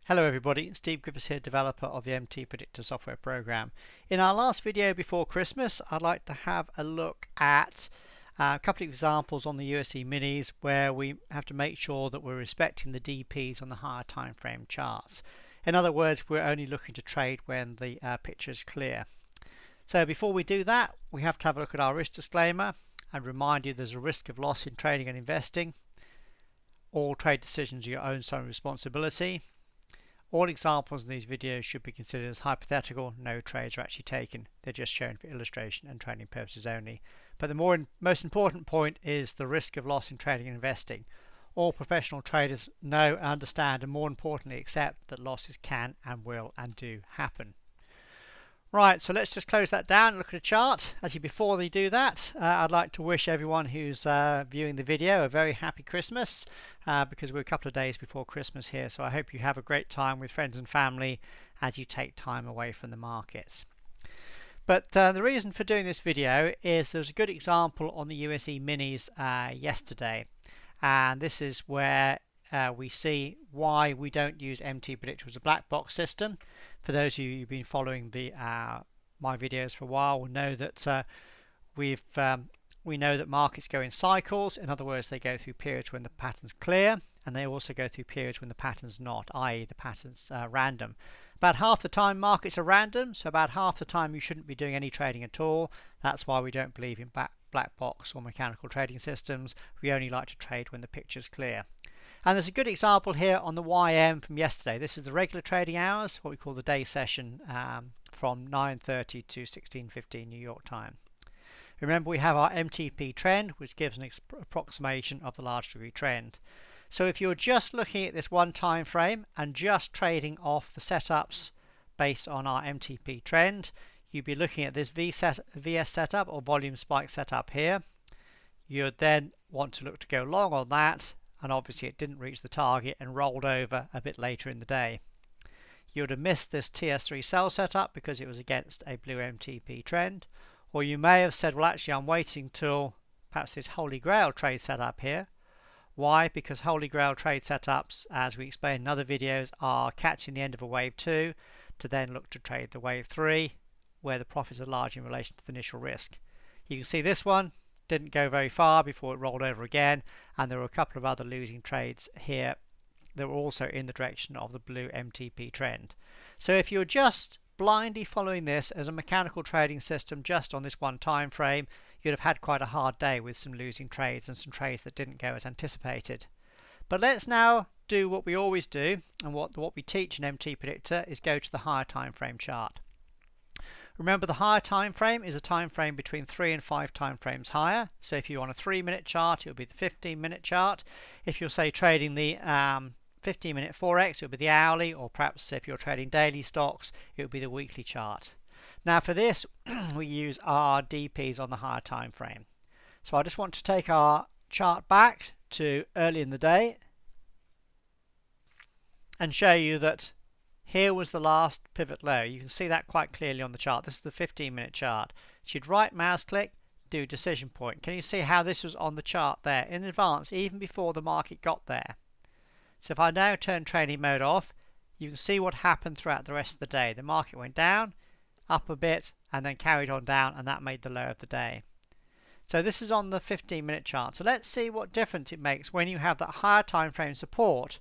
Hello everybody, Steve Griffiths here, developer of the MTPredictor software program. In our last video before Christmas, I'd like to have a look at a couple of examples on the USE minis where we have to make sure that we're respecting the DPs on the higher time frame charts. In other words, we're only looking to trade when the picture is clear. So before we do that, we have to have a look at our risk disclaimer and remind you there's a risk of loss in trading and investing. All trade decisions are your own sole responsibility. All examples in these videos should be considered as hypothetical. No trades are actually taken. They're just shown for illustration and training purposes only. But the most important point is the risk of loss in trading and investing. All professional traders know and understand, and more importantly accept, that losses can and will and do happen. Right, so let's just close that down and look at a chart. Actually, before they do that, I'd like to wish everyone who's viewing the video a very happy Christmas because we're a couple of days before Christmas here. So I hope you have a great time with friends and family as you take time away from the markets. But the reason for doing this video is there's a good example on the USE minis yesterday. And this is where we see why we don't use MTPredictor as a black box system. For those of you who've been following my videos for a while will know that we know that markets go in cycles. In other words, they go through periods when the pattern's clear, and they also go through periods when the pattern's not, i.e. the pattern's random. About half the time markets are random, so about half the time you shouldn't be doing any trading at all. That's why we don't believe in black box or mechanical trading systems. We only like to trade when the picture's clear. And there's a good example here on the YM from yesterday. This is the regular trading hours, what we call the day session, from 9:30 to 16:15 New York time. Remember, we have our MTP trend, which gives an approximation of the large degree trend. So if you're just looking at this one time frame and just trading off the setups based on our MTP trend, you'd be looking at this VS setup or volume spike setup here. You'd then want to look to go long on that, and obviously it didn't reach the target and rolled over a bit later in the day. You would have missed this TS3 sell setup because it was against a blue MTP trend, or you may have said, well, actually I'm waiting till perhaps this Holy Grail trade setup here. Why? Because Holy Grail trade setups, as we explained in other videos, are catching the end of a wave 2 to then look to trade the wave 3 where the profits are large in relation to the initial risk. You can see this one didn't go very far before it rolled over again, and there were a couple of other losing trades here that were also in the direction of the blue MTP trend. So if you're just blindly following this as a mechanical trading system just on this one time frame, you'd have had quite a hard day with some losing trades and some trades that didn't go as anticipated. But let's now do what we always do, and what we teach in MTPredictor is go to the higher time frame chart. Remember, the higher time frame is a time frame between 3 and 5 time frames higher. So if you're on a 3-minute chart, it will be the 15-minute chart. If you're, say, trading the 15-minute Forex, it will be the hourly, or perhaps if you're trading daily stocks, it will be the weekly chart. Now for this, we use our DPs on the higher time frame. So I just want to take our chart back to early in the day and show you that here was the last pivot low. You can see that quite clearly on the chart. This is the 15-minute chart. You'd right mouse click, do decision point. Can you see how this was on the chart there in advance, even before the market got there? So if I now turn training mode off, you can see what happened throughout the rest of the day. The market went down, up a bit, and then carried on down, and that made the low of the day. So this is on the 15-minute chart. So let's see what difference it makes when you have that higher time frame support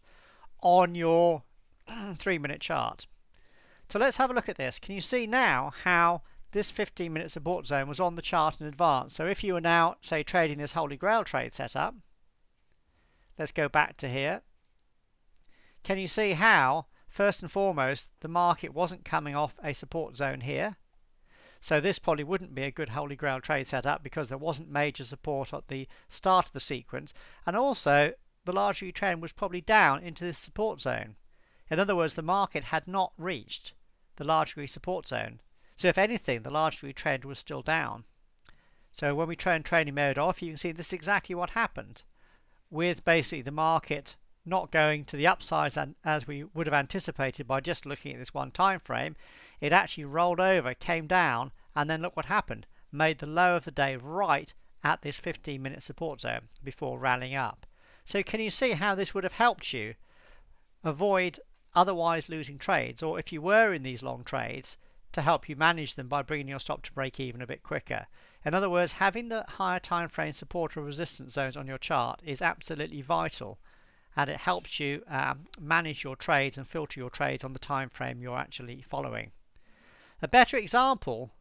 on your 3-minute chart. So let's have a look at this. Can you see now how this 15-minute support zone was on the chart in advance? So if you were now, say, trading this Holy Grail trade setup, let's go back to here. Can you see how, first and foremost, the market wasn't coming off a support zone here? So this probably wouldn't be a good Holy Grail trade setup because there wasn't major support at the start of the sequence, and also the large degree trend was probably down into this support zone. In other words, the market had not reached the large degree support zone. So if anything, the large degree trend was still down. So when we turn training mode off, you can see this is exactly what happened, with basically the market not going to the upsides as we would have anticipated by just looking at this one time frame. It actually rolled over, came down, and then look what happened. Made the low of the day right at this 15-minute support zone before rallying up. So can you see how this would have helped you avoid otherwise losing trades, or if you were in these long trades, to help you manage them by bringing your stop to break even a bit quicker. In other words, having the higher time frame support or resistance zones on your chart is absolutely vital, and it helps you manage your trades and filter your trades on the time frame you're actually following. A better example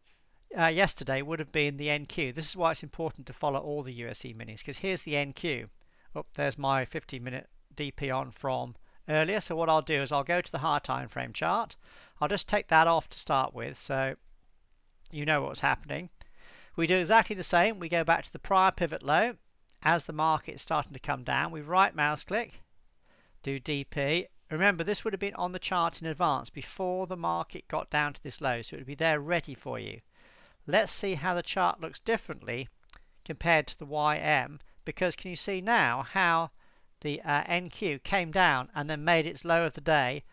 yesterday would have been the NQ. This is why it's important to follow all the USE minis, because here's the NQ. Oh, there's my 15-minute DP on from earlier. So what I'll do is I'll go to the higher time frame chart. I'll just take that off to start with so you know what's happening. We do exactly the same. We go back to the prior pivot low. As the market is starting to come down, we right mouse click, do DP. Remember, this would have been on the chart in advance before the market got down to this low, so it would be there ready for you. Let's see how the chart looks differently compared to the YM, because can you see now how the NQ came down and then made its low of the day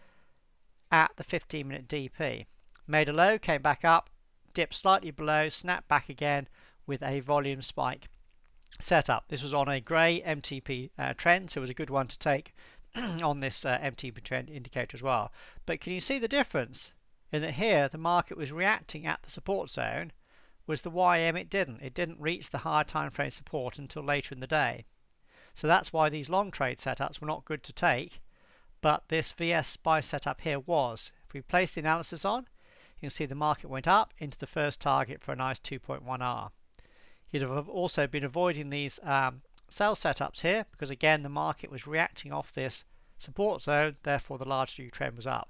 at the 15-minute DP. Made a low, came back up, dipped slightly below, snapped back again with a volume spike setup. This was on a grey MTP trend, so it was a good one to take on this MTP trend indicator as well. But can you see the difference in that here the market was reacting at the support zone, was the YM it didn't reach the higher time frame support until later in the day. So that's why these long trade setups were not good to take, but this VS SPY setup here was. If we place the analysis on, you can see the market went up into the first target for a nice 2.1R. You'd have also been avoiding these sell setups here, because again the market was reacting off this support zone, therefore the large view trend was up.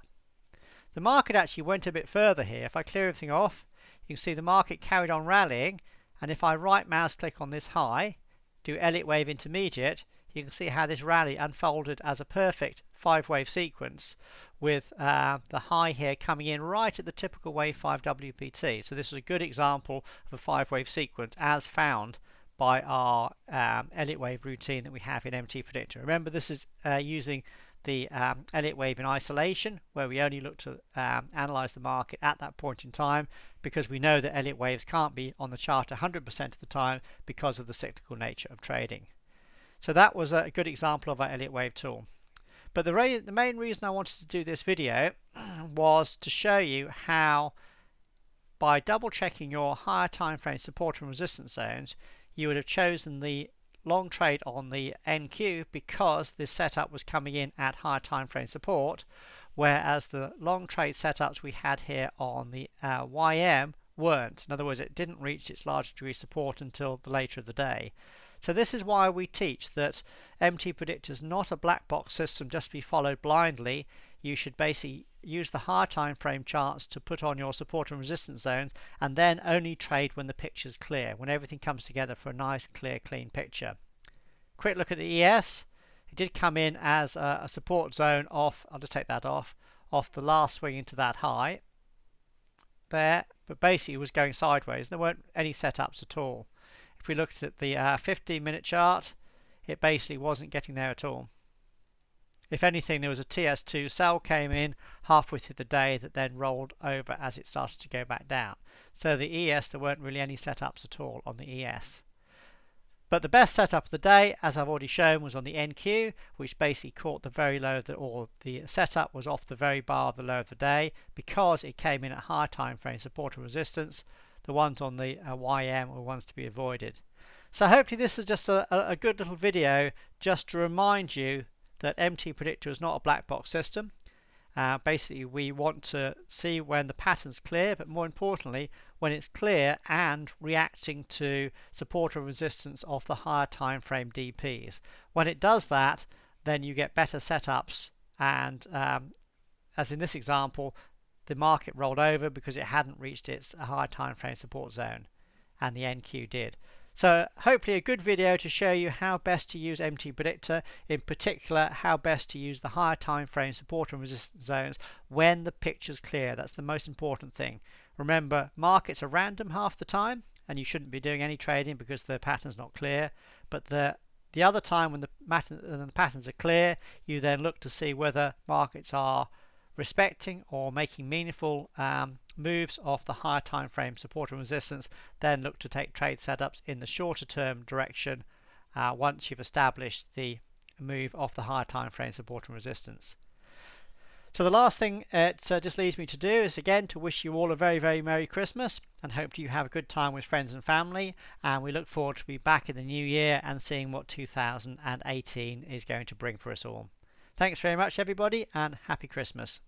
The market actually went a bit further here. If I clear everything off, you can see the market carried on rallying, and if I right mouse click on this high, do Elliott wave intermediate, you can see how this rally unfolded as a perfect 5-wave sequence, with the high here coming in right at the typical wave 5 WPT. So this is a good example of a 5-wave sequence as found by our Elliott wave routine that we have in MTPredictor. Remember, this is using the Elliott wave in isolation, where we only look to analyze the market at that point in time, because we know that Elliott waves can't be on the chart 100% of the time because of the cyclical nature of trading. So that was a good example of our Elliott wave tool. But the main reason I wanted to do this video was to show you how, by double checking your higher time frame support and resistance zones, you would have chosen the long trade on the NQ because this setup was coming in at higher time frame support, whereas the long trade setups we had here on the YM weren't. In other words, it didn't reach its large degree support until the later of the day. So this is why we teach that MTPredictor is not a black box system just to be followed blindly. You should basically use the higher time frame charts to put on your support and resistance zones, and then only trade when the picture's clear, when everything comes together for a nice, clear, clean picture. Quick look at the ES. It did come in as a support zone off, I'll just take that off the last swing into that high there, but basically it was going sideways. There weren't any setups at all. If we looked at the 15-minute chart, it basically wasn't getting there at all. If anything, there was a TS2 sell came in halfway through the day that then rolled over as it started to go back down. So the ES, there weren't really any setups at all on the ES. But the best setup of the day, as I've already shown, was on the NQ, which basically caught the very low, or the setup was off the very bar of the low of the day, because it came in at higher time frame support and resistance. The ones on the YM were ones to be avoided. So hopefully this is just a good little video just to remind you that MTPredictor is not a black box system. Basically we want to see when the pattern's clear, but more importantly when it's clear and reacting to support or resistance of the higher time frame DPs. When it does that, then you get better setups, and as in this example, the market rolled over because it hadn't reached its higher time frame support zone, and the NQ did. So hopefully a good video to show you how best to use MTPredictor, in particular how best to use the higher time frame support and resistance zones when the picture's clear. That's the most important thing. Remember, markets are random half the time, and you shouldn't be doing any trading because the pattern's not clear. But the other time when the patterns are clear, you then look to see whether markets are respecting or making meaningful moves off the higher time frame support and resistance. Then look to take trade setups in the shorter term direction once you've established the move off the higher time frame support and resistance. So the last thing it just leaves me to do is again to wish you all a very, very Merry Christmas, and hope you have a good time with friends and family, and we look forward to be back in the new year and seeing what 2018 is going to bring for us all. Thanks very much everybody, and happy Christmas.